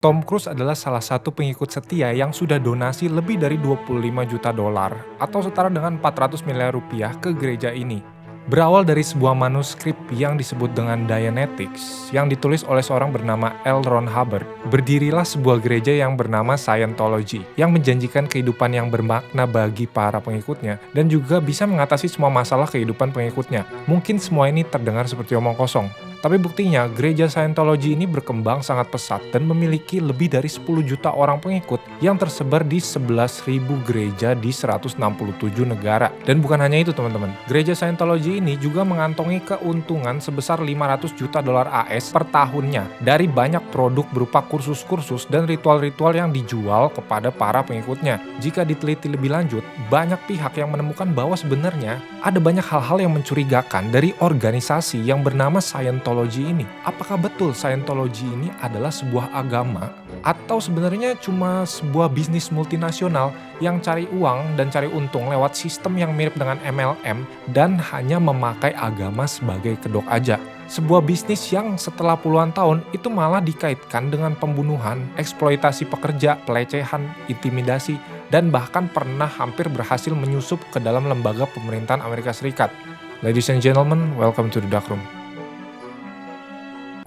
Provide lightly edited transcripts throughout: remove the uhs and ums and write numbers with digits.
Tom Cruise adalah salah satu pengikut setia yang sudah donasi lebih dari 25 juta dolar atau setara dengan 400 miliar rupiah ke gereja ini. Berawal dari sebuah manuskrip yang disebut dengan Dianetics yang ditulis oleh seorang bernama L. Ron Hubbard, berdirilah sebuah gereja yang bernama Scientology yang menjanjikan kehidupan yang bermakna bagi para pengikutnya dan juga bisa mengatasi semua masalah kehidupan pengikutnya. Mungkin semua ini terdengar seperti omong kosong, tapi buktinya, gereja Scientology ini berkembang sangat pesat dan memiliki lebih dari 10 juta orang pengikut yang tersebar di 11.000 gereja di 167 negara. Dan bukan hanya itu teman-teman, gereja Scientology ini juga mengantongi keuntungan sebesar 500 juta dolar AS per tahunnya dari banyak produk berupa kursus-kursus dan ritual-ritual yang dijual kepada para pengikutnya. Jika diteliti lebih lanjut, banyak pihak yang menemukan bahwa sebenarnya ada banyak hal-hal yang mencurigakan dari organisasi yang bernama Scientology ini. Apakah betul Scientology ini adalah sebuah agama atau sebenarnya cuma sebuah bisnis multinasional yang cari uang dan cari untung lewat sistem yang mirip dengan MLM dan hanya memakai agama sebagai kedok aja? Sebuah bisnis yang setelah puluhan tahun itu malah dikaitkan dengan pembunuhan, eksploitasi pekerja, pelecehan, intimidasi, dan bahkan pernah hampir berhasil menyusup ke dalam lembaga pemerintahan Amerika Serikat. Ladies and gentlemen, welcome to the Dark Room.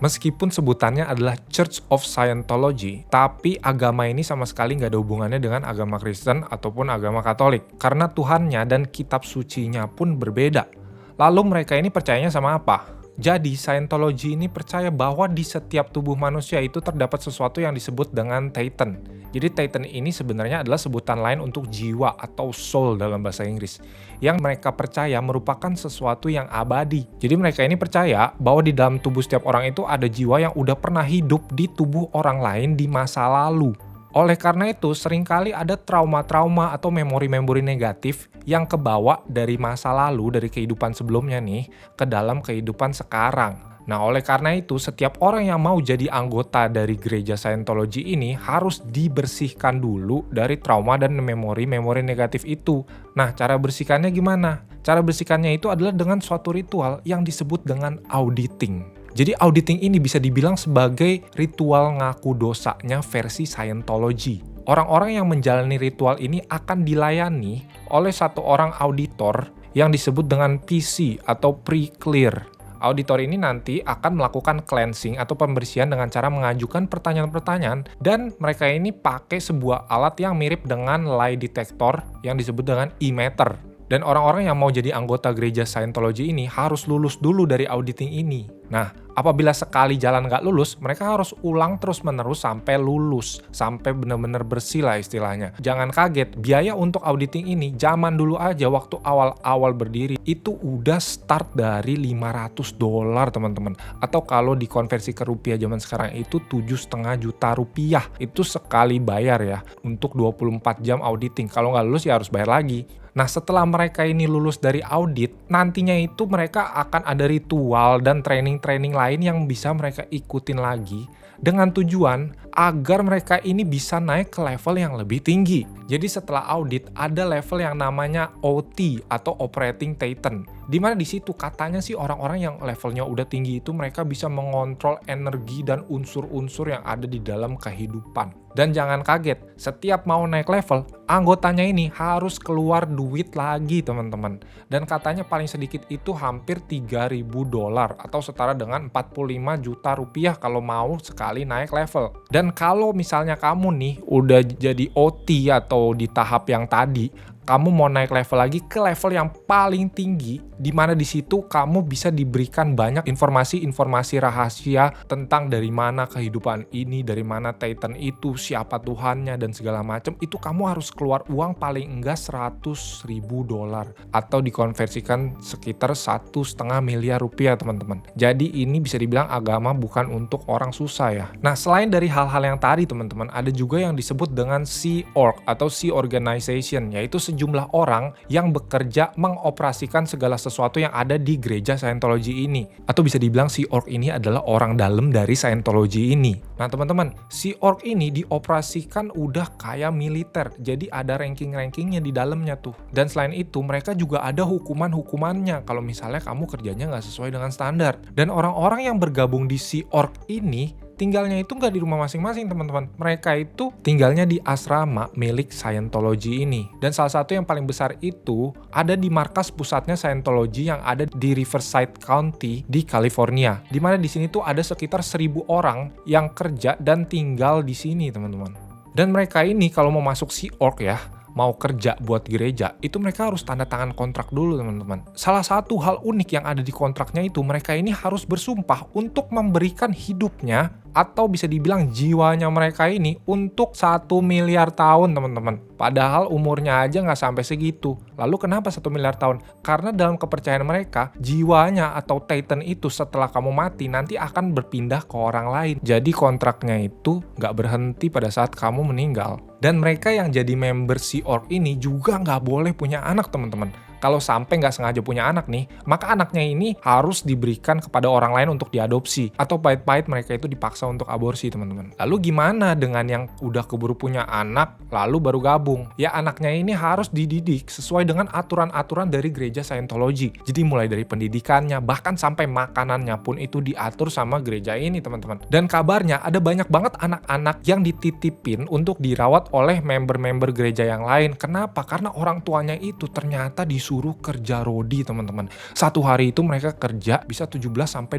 Meskipun sebutannya adalah Church of Scientology, tapi agama ini sama sekali nggak ada hubungannya dengan agama Kristen ataupun agama Katolik, karena Tuhannya dan kitab sucinya pun berbeda. Lalu mereka ini percayanya sama apa? Jadi Scientology ini percaya bahwa di setiap tubuh manusia itu terdapat sesuatu yang disebut dengan Thetan. Jadi Thetan ini sebenarnya adalah sebutan lain untuk jiwa atau soul dalam bahasa Inggris. Yang mereka percaya merupakan sesuatu yang abadi. Jadi mereka ini percaya bahwa di dalam tubuh setiap orang itu ada jiwa yang udah pernah hidup di tubuh orang lain di masa lalu. Oleh karena itu, seringkali ada trauma-trauma atau memori-memori negatif yang kebawa dari masa lalu, dari kehidupan sebelumnya nih, ke dalam kehidupan sekarang. Nah, oleh karena itu, setiap orang yang mau jadi anggota dari gereja Scientology ini harus dibersihkan dulu dari trauma dan memori-memori negatif itu. Nah, cara bersihkannya gimana? Cara bersihkannya itu adalah dengan suatu ritual yang disebut dengan auditing. Jadi auditing ini bisa dibilang sebagai ritual ngaku dosanya versi Scientology. Orang-orang yang menjalani ritual ini akan dilayani oleh satu orang auditor yang disebut dengan PC atau pre-clear. Auditor ini nanti akan melakukan cleansing atau pembersihan dengan cara mengajukan pertanyaan-pertanyaan dan mereka ini pakai sebuah alat yang mirip dengan lie detector yang disebut dengan e-meter. Dan orang-orang yang mau jadi anggota gereja Scientology ini harus lulus dulu dari auditing ini. Nah, apabila sekali jalan nggak lulus, mereka harus ulang terus-menerus sampai lulus. Sampai benar-benar bersih lah istilahnya. Jangan kaget, biaya untuk auditing ini zaman dulu aja waktu awal-awal berdiri itu udah start dari 500 dolar teman-teman. Atau kalau dikonversi ke rupiah zaman sekarang itu 7,5 juta rupiah. Itu sekali bayar ya untuk 24 jam auditing. Kalau nggak lulus ya harus bayar lagi. Nah, setelah mereka ini lulus dari audit, nantinya itu mereka akan ada ritual dan training-training lain yang bisa mereka ikutin lagi dengan tujuan agar mereka ini bisa naik ke level yang lebih tinggi. Jadi setelah audit ada level yang namanya OT atau Operating Thetan. Dimana di situ katanya sih orang-orang yang levelnya udah tinggi itu mereka bisa mengontrol energi dan unsur-unsur yang ada di dalam kehidupan. Dan jangan kaget, setiap mau naik level, anggotanya ini harus keluar duit lagi teman-teman. Dan katanya paling sedikit itu hampir 3.000 dolar atau setara dengan 45 juta rupiah kalau mau sekali naik level. Dan kalau misalnya kamu nih udah jadi OT atau di tahap yang tadi, kamu mau naik level lagi ke level yang paling tinggi, di mana di situ kamu bisa diberikan banyak informasi-informasi rahasia tentang dari mana kehidupan ini, dari mana Titan itu, siapa Tuhannya dan segala macam. Itu kamu harus keluar uang paling enggak 100.000 dolar atau dikonversikan sekitar 1,5 miliar rupiah teman-teman. Jadi ini bisa dibilang agama bukan untuk orang susah ya. Nah, selain dari hal-hal yang tadi teman-teman, ada juga yang disebut dengan Sea Org atau Sea Organization, yaitu sejumlah orang yang bekerja mengoperasikan segala sesuatu yang ada di gereja Scientology ini. Atau bisa dibilang Sea Org ini adalah orang dalam dari Scientology ini. Nah teman-teman, Sea Org ini dioperasikan udah kayak militer. Jadi ada ranking-rankingnya di dalamnya tuh. Dan selain itu mereka juga ada hukuman-hukumannya kalau misalnya kamu kerjanya nggak sesuai dengan standar. Dan orang-orang yang bergabung di Sea Org ini tinggalnya itu nggak di rumah masing-masing teman-teman. Mereka itu tinggalnya di asrama milik Scientology ini. Dan salah satu yang paling besar itu ada di markas pusatnya Scientology yang ada di Riverside County di California. Dimana di sini tuh ada sekitar 1.000 orang yang kerja dan tinggal di sini teman-teman. Dan mereka ini kalau mau masuk Sea Org ya, mau kerja buat gereja, itu mereka harus tanda tangan kontrak dulu teman-teman. Salah satu hal unik yang ada di kontraknya itu, mereka ini harus bersumpah untuk memberikan hidupnya atau bisa dibilang jiwanya mereka ini untuk 1 miliar tahun teman-teman. Padahal umurnya aja nggak sampai segitu. Lalu kenapa 1 miliar tahun? Karena dalam kepercayaan mereka, jiwanya atau Titan itu setelah kamu mati nanti akan berpindah ke orang lain. Jadi kontraknya itu nggak berhenti pada saat kamu meninggal. Dan mereka yang jadi member Sea Org ini juga nggak boleh punya anak teman-teman. Kalau sampai nggak sengaja punya anak nih, maka anaknya ini harus diberikan kepada orang lain untuk diadopsi. Atau pahit-pahit mereka itu dipaksa untuk aborsi teman-teman. Lalu gimana dengan yang udah keburu punya anak, lalu baru gabung? Ya anaknya ini harus dididik sesuai dengan aturan-aturan dari gereja Scientology. Jadi mulai dari pendidikannya, bahkan sampai makanannya pun itu diatur sama gereja ini teman-teman. Dan kabarnya ada banyak banget anak-anak yang dititipin untuk dirawat oleh member-member gereja yang lain. Kenapa? Karena orang tuanya itu ternyata disuruh kerja rodi teman-teman. Satu hari itu mereka kerja bisa 17-20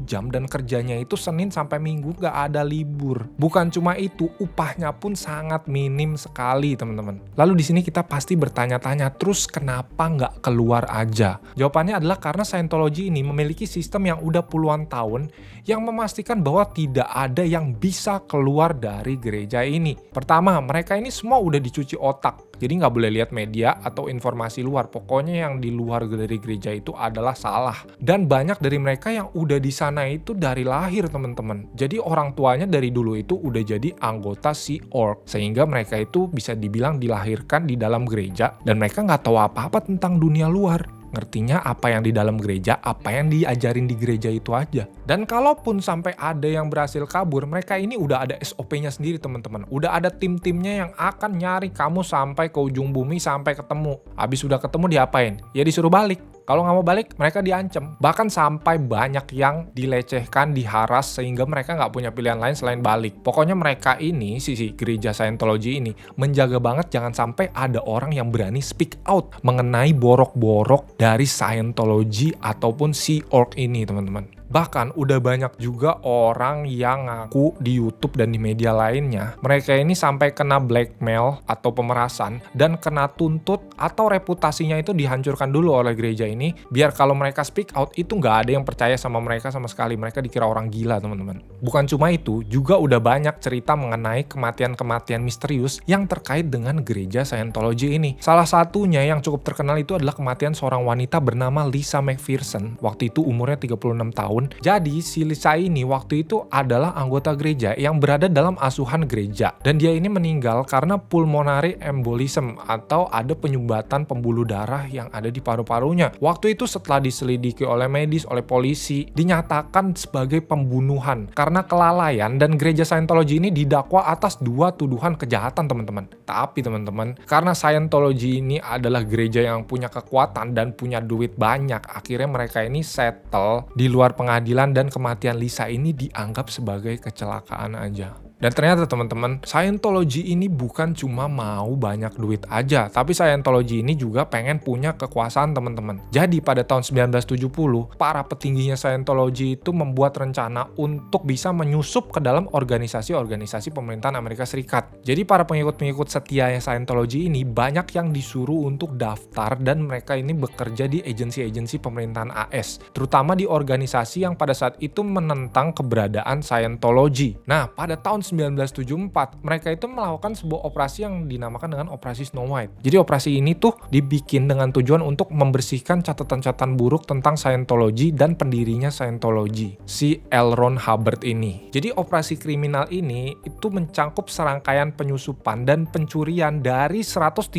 jam dan kerjanya itu Senin sampai Minggu gak ada libur. Bukan cuma itu, upahnya pun sangat minim sekali teman-teman. Lalu di sini kita pasti bertanya-tanya, terus kenapa nggak keluar aja? Jawabannya adalah karena Scientology ini memiliki sistem yang udah puluhan tahun yang memastikan bahwa tidak ada yang bisa keluar dari gereja ini. Pertama, mereka ini semua udah dicuci otak. Jadi nggak boleh lihat media atau informasi luar. Pokoknya yang di luar dari gereja itu adalah salah. Dan banyak dari mereka yang udah di sana itu dari lahir teman-teman. Jadi orang tuanya dari dulu itu udah jadi anggota Sea Org. Sehingga mereka itu bisa dibilang dilahirkan di dalam gereja. Dan mereka nggak tahu apa-apa tentang dunia luar. Ngertinya apa yang di dalam gereja, apa yang diajarin di gereja itu aja. Dan kalaupun sampai ada yang berhasil kabur, mereka ini udah ada SOP-nya sendiri teman-teman. Udah ada tim-timnya yang akan nyari kamu sampai ke ujung bumi, sampai ketemu. Habis udah ketemu diapain? Ya disuruh balik. Kalau nggak mau balik, mereka diancam. Bahkan sampai banyak yang dilecehkan, diharas, sehingga mereka nggak punya pilihan lain selain balik. Pokoknya mereka ini, sisi gereja Scientology ini, menjaga banget jangan sampai ada orang yang berani speak out mengenai borok-borok dari Scientology ataupun Sea Org ini, teman-teman. Bahkan udah banyak juga orang yang ngaku di YouTube dan di media lainnya, mereka ini sampai kena blackmail atau pemerasan dan kena tuntut atau reputasinya itu dihancurkan dulu oleh gereja ini, biar kalau mereka speak out itu nggak ada yang percaya sama mereka sama sekali. Mereka dikira orang gila teman-teman. Bukan cuma itu, juga udah banyak cerita mengenai kematian-kematian misterius yang terkait dengan gereja Scientology ini. Salah satunya yang cukup terkenal itu adalah kematian seorang wanita bernama Lisa McPherson. Waktu itu umurnya 36 tahun. Jadi si Lisa ini waktu itu adalah anggota gereja yang berada dalam asuhan gereja. Dan dia ini meninggal karena pulmonary embolism atau ada penyumbatan pembuluh darah yang ada di paru-parunya. Waktu itu setelah diselidiki oleh medis, oleh polisi, dinyatakan sebagai pembunuhan karena kelalaian, dan gereja Scientology ini didakwa atas 2 tuduhan kejahatan teman-teman. Tapi teman-teman, karena Scientology ini adalah gereja yang punya kekuatan dan punya duit banyak, akhirnya mereka ini settle di luar pengadilan dan kematian Lisa ini dianggap sebagai kecelakaan aja. Dan ternyata teman-teman, Scientology ini bukan cuma mau banyak duit aja, tapi Scientology ini juga pengen punya kekuasaan teman-teman. Jadi pada tahun 1970, para petingginya Scientology itu membuat rencana untuk bisa menyusup ke dalam organisasi-organisasi pemerintahan Amerika Serikat. Jadi para pengikut-pengikut setianya Scientology ini banyak yang disuruh untuk daftar dan mereka ini bekerja di agensi-agensi pemerintahan AS, terutama di organisasi yang pada saat itu menentang keberadaan Scientology. Nah, pada tahun 1974, mereka itu melakukan sebuah operasi yang dinamakan dengan Operasi Snow White. Jadi operasi ini tuh dibikin dengan tujuan untuk membersihkan catatan-catatan buruk tentang Scientology dan pendirinya Scientology, si L. Ron Hubbard ini. Jadi operasi kriminal ini itu mencangkup serangkaian penyusupan dan pencurian dari 136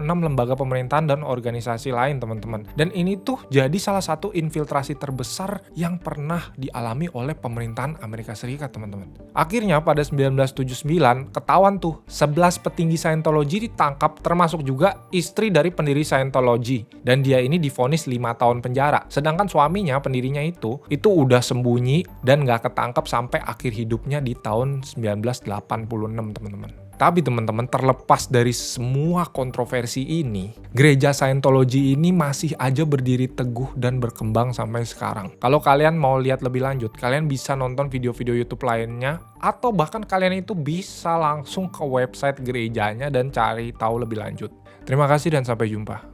lembaga pemerintahan dan organisasi lain, teman-teman. Dan ini tuh jadi salah satu infiltrasi terbesar yang pernah dialami oleh pemerintahan Amerika Serikat, teman-teman. Akhirnya pada 1979 ketahuan tuh 11 petinggi Scientology ditangkap, termasuk juga istri dari pendiri Scientology. Dan dia ini divonis 5 tahun penjara. Sedangkan suaminya, pendirinya itu udah sembunyi dan nggak ketangkep sampai akhir hidupnya di tahun 1986, teman-teman. Tapi teman-teman, terlepas dari semua kontroversi ini, gereja Scientology ini masih aja berdiri teguh dan berkembang sampai sekarang. Kalau kalian mau lihat lebih lanjut, kalian bisa nonton video-video YouTube lainnya, atau bahkan kalian itu bisa langsung ke website gerejanya dan cari tahu lebih lanjut. Terima kasih dan sampai jumpa.